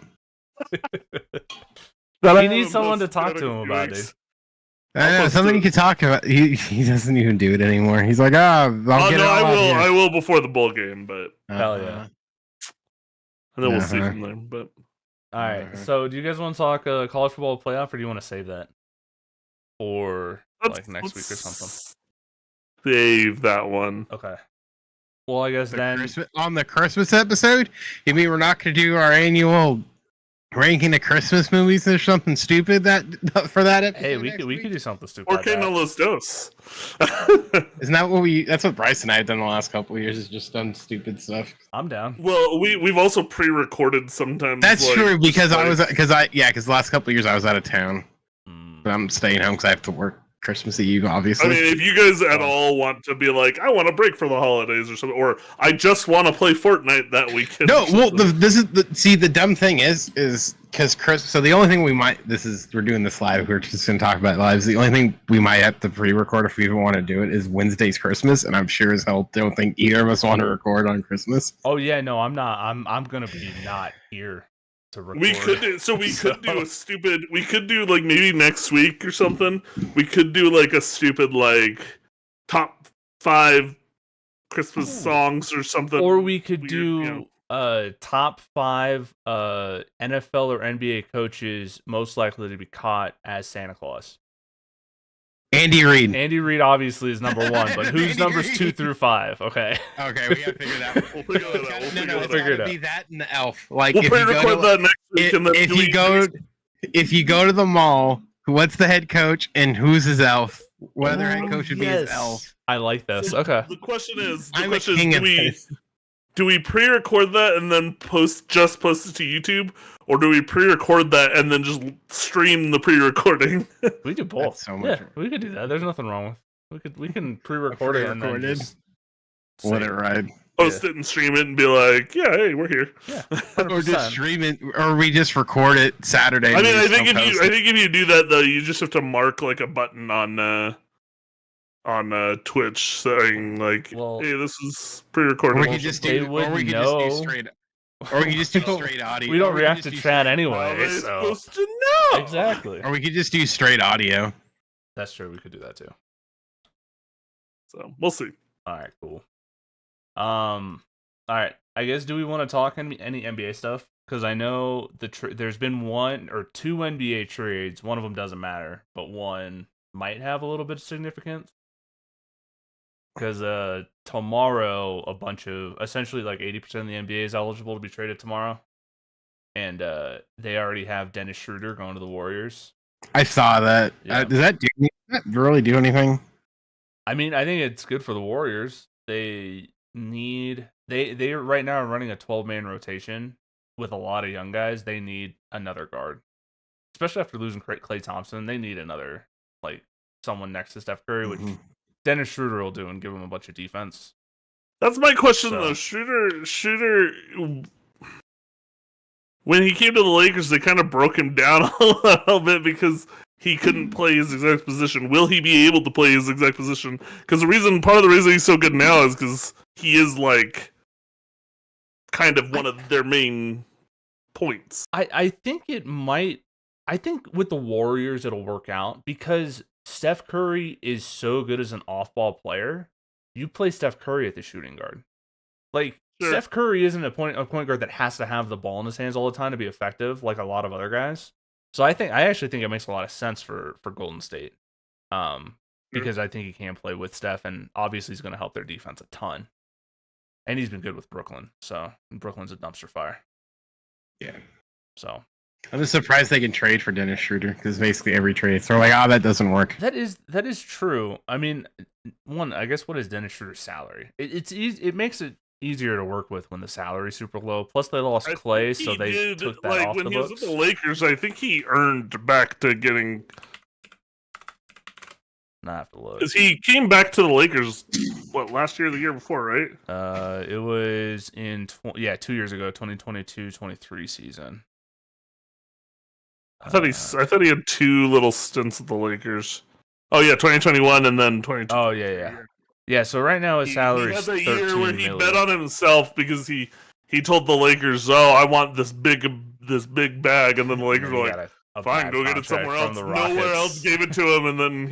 S1: He needs someone to talk to him about it.
S3: I know, something you can talk about. He doesn't even do it anymore. He's like, I'll get it all out here.
S2: I will before the bowl game, but
S1: hell yeah.
S2: And then we'll see from there. But
S1: all right. So, do you guys want to talk college football playoff, or do you want to save that for like next week or something?
S2: Save that one.
S1: Okay. Well, I guess then
S3: on the Christmas episode, you mean we're not going to do our annual ranking of Christmas movies or something stupid that for that episode?
S1: Hey, we could do something stupid.
S2: Or no los dos.
S3: Isn't that that's what Bryce and I have done the last couple of years? Is just done stupid stuff.
S1: I'm down.
S2: Well, we've also pre-recorded sometimes.
S3: That's true because because the last couple of years I was out of town. But I'm staying home because I have to work Christmas Eve, obviously.
S2: I mean, if you guys at all want to be like, I want a break for the holidays or something, or I just want to play Fortnite that weekend.
S3: No, well, the dumb thing is because Chris. So the only thing we're doing this live. We're just going to talk about lives. The only thing we might have to pre-record if we even want to do it is Wednesday's Christmas, and I'm sure as hell don't think either of us want to record on Christmas.
S1: Oh yeah, no, I'm not. I'm going to be not here.
S2: We could do a stupid. We could do like maybe next week or something. We could do like a stupid like top 5 Christmas songs or something.
S1: Or we could do top 5 NFL or NBA coaches most likely to be caught as Santa Claus.
S3: Andy Reid.
S1: Andy Reid obviously is number 1, but who's numbers 2 through 5? Okay.
S3: Okay, we gotta figure that out.
S2: We'll figure that out.
S3: It's gotta be that and the elf. Like
S2: we'll pre-record that next week.
S3: If you go to the mall, what's the head coach and who's his elf? What other head coach would be his elf?
S1: I like this. Okay.
S2: The question is, do we pre-record that and then post it to YouTube, or do we pre-record that and then just stream the pre-recording?
S1: We do both.
S3: So much.
S1: Yeah, we could do that. There's nothing wrong with. We can pre-record it and then just
S3: let it ride.
S2: Post it and stream it and be like, yeah, hey, we're here.
S1: Yeah,
S3: or just stream it, or we just record it Saturday.
S2: I mean, I think if you do that though, you just have to mark like a button on Twitch saying like, hey, this is pre-recorded.
S3: Or we could just do straight audio.
S1: We don't react to chat anyway. So.
S2: Supposed to know.
S1: Exactly.
S3: Or we could just do straight audio.
S1: That's true. We could do that too.
S2: So we'll see.
S1: All right, cool. All right. I guess do we want to talk any NBA stuff? Because I know there's been 1 or 2 NBA trades. One of them doesn't matter, but one might have a little bit of significance. Because tomorrow, a bunch of essentially like 80% of the NBA is eligible to be traded tomorrow, and they already have Dennis Schroeder going to the Warriors.
S3: I saw that.
S1: Yeah.
S3: Does that really do anything?
S1: I mean, I think it's good for the Warriors. They right now are running a 12-man rotation with a lot of young guys. They need another guard, especially after losing Klay Thompson. They need another someone next to Steph Curry, which Dennis Schroeder will do and give him a bunch of defense.
S2: That's my question though. Schroeder, when he came to the Lakers, they kind of broke him down a little bit because he couldn't play his exact position. Will he be able to play his exact position? Because part of the reason he's so good now is because he is like kind of one of their main points.
S1: I think it might. I think with the Warriors it'll work out because Steph Curry is so good as an off-ball player. You play Steph Curry at the shooting guard. Sure. Steph Curry isn't a point guard that has to have the ball in his hands all the time to be effective, like a lot of other guys. So I actually think it makes a lot of sense for Golden State, because I think he can play with Steph, and obviously he's going to help their defense a ton. And he's been good with Brooklyn, so Brooklyn's a dumpster fire.
S3: Yeah.
S1: So
S3: I'm just surprised they can trade for Dennis Schroeder because basically every trade, they're like, that doesn't work.
S1: That is true. I mean, I guess what is Dennis Schroeder's salary? It's easy. It makes it easier to work with when the salary's super low. Plus, they lost Klay, so they took that off the books. When he was at
S2: the Lakers, I think he earned back to getting.
S1: Not have to look.
S2: Because he came back to the Lakers, last year or the year before, right?
S1: It was in 2 years ago, 2022-23 season.
S2: I thought he had 2 little stints with the Lakers. Oh yeah, 2021 and then 2022.
S1: Oh yeah. So right now his salary is
S2: He had that year where he
S1: 13
S2: bet
S1: million.
S2: on himself because he told the Lakers, "Oh, I want this big bag," and then the Lakers were like, "Fine, go get it somewhere else." Nowhere else gave it to him, and then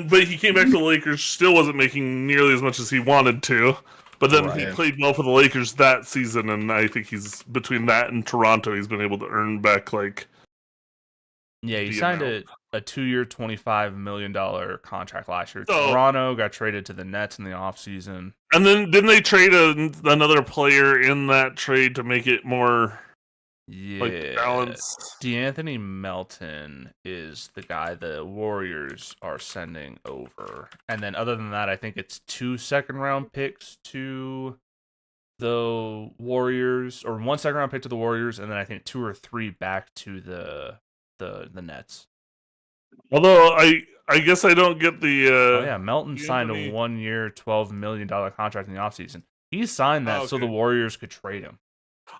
S2: but he came back to the Lakers, still wasn't making nearly as much as he wanted to. But then he played well for the Lakers that season, and I think he's between that and Toronto, he's been able to earn back like.
S1: Yeah, he signed a 2-year, $25 million contract last year. Toronto got traded to the Nets in the offseason.
S2: And then didn't they trade another player in that trade to make it more balanced?
S1: DeAnthony Melton is the guy the Warriors are sending over. And then other than that, I think it's 2 second-round picks to the Warriors, or 1 second-round pick to the Warriors, and then I think 2 or 3 back to the Nets.
S2: Although I guess I don't get the.
S1: Melton signed a 1-year, $12 million contract in the offseason. He signed that so the Warriors could trade him.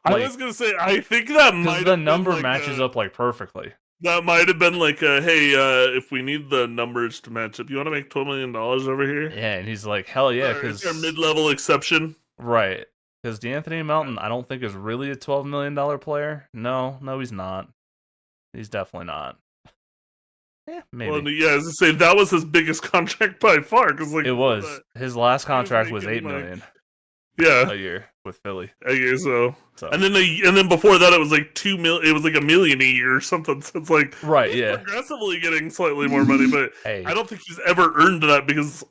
S2: I was gonna say I think that might
S1: the number matches up like perfectly.
S2: That might have been like, hey, if we need the numbers to match up, you want to make $12 million over here?
S1: Yeah, and he's like, hell yeah, because
S2: it's our mid-level exception,
S1: right? Because DeAnthony Melton, I don't think is really a $12 million player. No, he's not. He's definitely not. Yeah, maybe.
S2: Well, yeah, as I say, that was his biggest contract by far. Because
S1: it was his last contract was $8 million.
S2: Yeah,
S1: a year with Philly.
S2: A year, so. And then before that, it was like $2 million. It was like $1 million a year or something. So it's like progressively getting slightly more money, but I don't think he's ever earned that because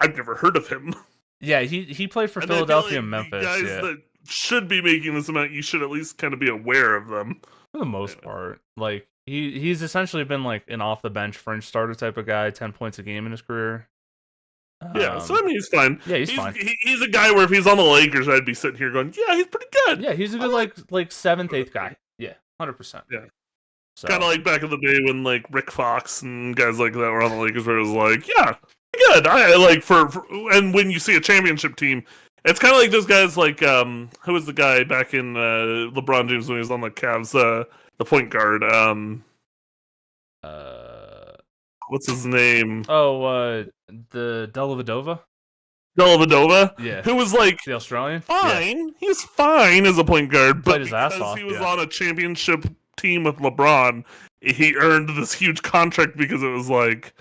S2: I've never heard of him.
S1: Yeah, he played for Philadelphia and Memphis.
S2: Guys that should be making this amount, you should at least kind of be aware of them
S1: for the most part. Like he's essentially been like an off the bench fringe starter type of guy, 10 points a game in his career.
S2: Yeah, so I mean he's fine.
S1: Yeah, he's fine.
S2: He's a guy where if he's on the Lakers, I'd be sitting here going, yeah, he's pretty good.
S1: Yeah, he's a good like 7th, 8th guy. Yeah, 100%.
S2: Yeah. So. Kind of like back in the day when like Rick Fox and guys like that were on the Lakers, where it was like, yeah, good. I like for and when you see a championship team, it's kind of like those guys like who was the guy back in LeBron James when he was on the Cavs, the point guard. What's his name?
S1: Oh, the Dellavedova?
S2: Yeah. Who was like
S1: the Australian?
S2: Fine. Yeah. He's fine as a point guard, but
S1: because
S2: he was on a championship team with LeBron, he earned this huge contract because it was like,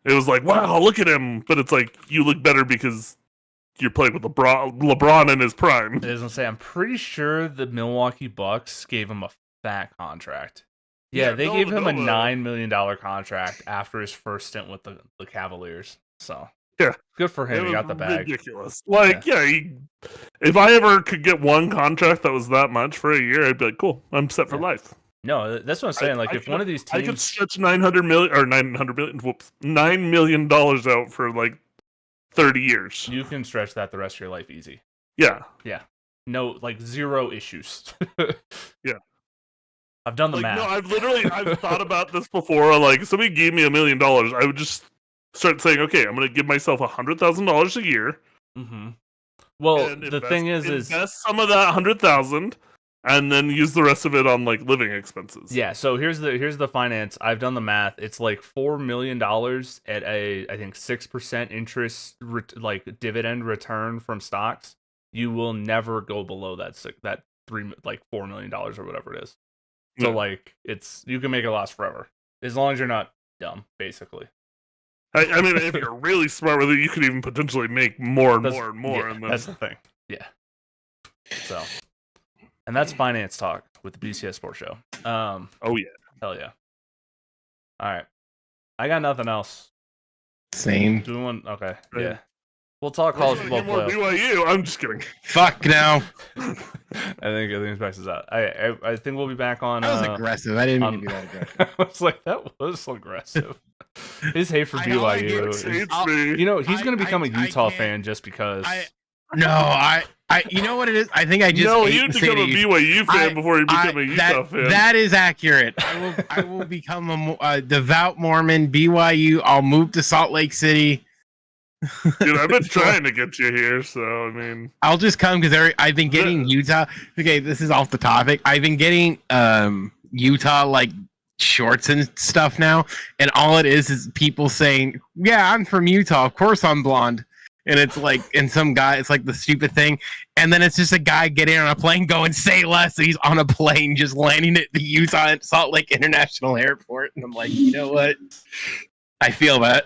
S2: wow, look at him. But it's like, you look better because you're playing with LeBron in his prime.
S1: I was gonna say, I'm pretty sure the Milwaukee Bucks gave him a fat contract. Yeah, they gave him a $9 million contract after his first stint with the Cavaliers. So
S2: yeah,
S1: good for him. He got the bag.
S2: Ridiculous. Like if I ever could get one contract that was that much for a year, I'd be like, cool, I'm set for life.
S1: No, that's what I'm saying. Like if one of these teams,
S2: I could stretch $900 million out for like 30 years.
S1: You can stretch that the rest of your life easy.
S2: Yeah.
S1: No, like zero issues.
S2: Yeah.
S1: I've done the math.
S2: No, I've thought about this before. Like, if somebody gave me $1 million, I would just start saying, okay, I'm going to give myself $100,000 a year.
S1: Mm-hmm. Well, the thing is
S2: invest some of that $100,000 and then use the rest of it on like living expenses.
S1: Yeah. So here's the finance. I've done the math. It's like $4 million at I think 6% interest, like dividend return from stocks. You will never go below that $4 million or whatever it is. So like you can make it last forever as long as you're not dumb, basically.
S2: I mean, if you're really smart with it, you could even potentially make more and more and more.
S1: Yeah, and then... That's the thing. Yeah. So, and that's finance talk with the BCS Sports Show.
S2: Oh yeah,
S1: hell yeah. All right, I got nothing else.
S3: Same.
S1: Doing one. Okay. Yeah. We'll talk college football playoffs.
S2: BYU. I'm just kidding.
S3: Fuck no.
S1: I think Spects is out. I think we'll be back on.
S3: That was aggressive. I didn't mean to be that aggressive.
S1: I was like, that was aggressive. His hate for BYU. You know, he's going to become a Utah fan just because.
S3: You know what it is? I think I just. No,
S2: you'd become a BYU fan before you become a Utah fan.
S3: That is accurate. I will become a devout Mormon. BYU. I'll move to Salt Lake City.
S2: Dude, I've been trying to get you here, so I mean,
S3: I'll just come because I've been getting Utah. Okay, this is off the topic. I've been getting Utah like shorts and stuff now, and all it is people saying, "Yeah, I'm from Utah. Of course I'm blonde." And it's like, and some guy, it's like the stupid thing, and then it's just a guy getting on a plane, going, "Say less." And he's on a plane, just landing at the Utah Salt Lake International Airport, and I'm like, you know what? I feel that.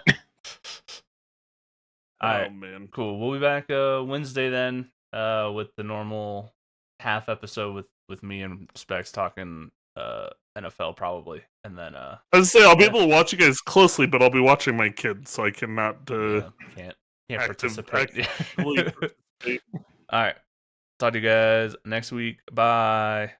S1: All right,
S2: man,
S1: cool. We'll be back Wednesday then, with the normal half episode with me and Spects talking NFL probably, and then
S2: I was say I'll be able to watch you guys closely, but I'll be watching my kids, so I cannot
S1: can't participate.
S2: participate.
S1: All right, talk to you guys next week. Bye.